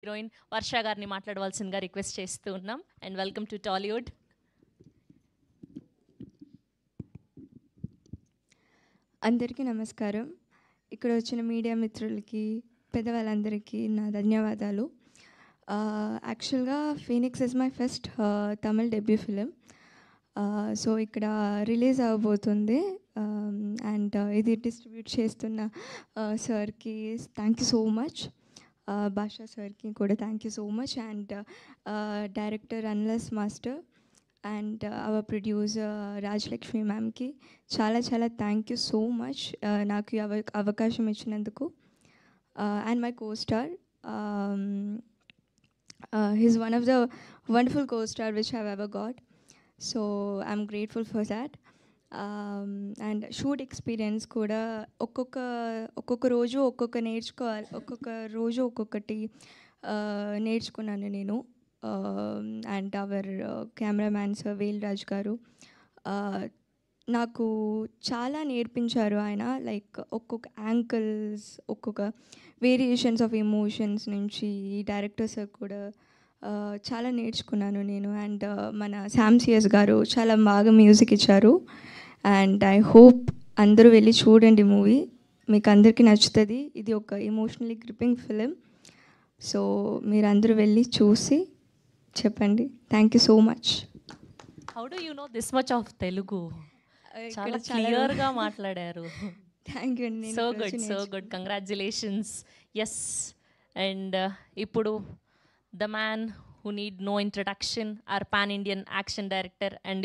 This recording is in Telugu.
హీరోయిన్ వర్ష గారిని మాట్లాడవలసిందిగా రిక్వెస్ట్ చేస్తూ ఉన్నాం. And welcome to Tollywood. అందరికీ నమస్కారం. ఇక్కడ వచ్చిన మీడియా మిత్రులకి, పెద్దవాళ్ళందరికీ నా ధన్యవాదాలు. యాక్చువల్గా Phoenix is my first Tamil debut film. So ఇక్కడ రిలీజ్ అవ్వబోతుంది. అండ్ ఇది డిస్ట్రిబ్యూట్ చేస్తున్న సార్కి thank you so much. Bhasha సార్కి కూడా thank you so much. And director అన్లస్ master and our producer Rajalakshmi మ్యామ్కి చాలా చాలా థ్యాంక్ యూ సో మచ్ నాకు ఈ అవకాశం ఇచ్చినందుకు. And my co-star, he's one of the wonderful co-star which I've ever got, so I'm grateful for that. And shoot experience కూడా ఒక్కొక్క రోజు ఒక్కొక్క రోజు ఒక్కొక్కటి నేర్చుకున్నాను నేను. And hour cameraman sir Velraj గారు నాకు చాలా నేర్పించారు. ఆయన లైక్ ఒక్కొక్క యాంగిల్స్, ఒక్కొక్క వేరియేషన్స్ ఆఫ్ ఎమోషన్స్ నుంచి డైరెక్టర్ సార్ కూడా చాలా నేర్చుకున్నాను నేను. అండ్ మన శామ్ సిఎస్ గారు చాలా బాగా మ్యూజిక్ ఇచ్చారు. అండ్ ఐ హోప్ అందరూ వెళ్ళి చూడండి మూవీ, మీకు అందరికీ నచ్చుతుంది. ఇది ఒక ఎమోషనలీ గ్రిప్పింగ్ ఫిలిం. సో మీరు అందరూ వెళ్ళి చూసి చెప్పండి. Thank you so much. How do you know this much of Telugu? చాలా క్లియర్గా మాట్లాడారు. థ్యాంక్ యూ అండి. So good congratulations. Yes. And ఇప్పుడు the man who need no introduction, our pan Indian action director and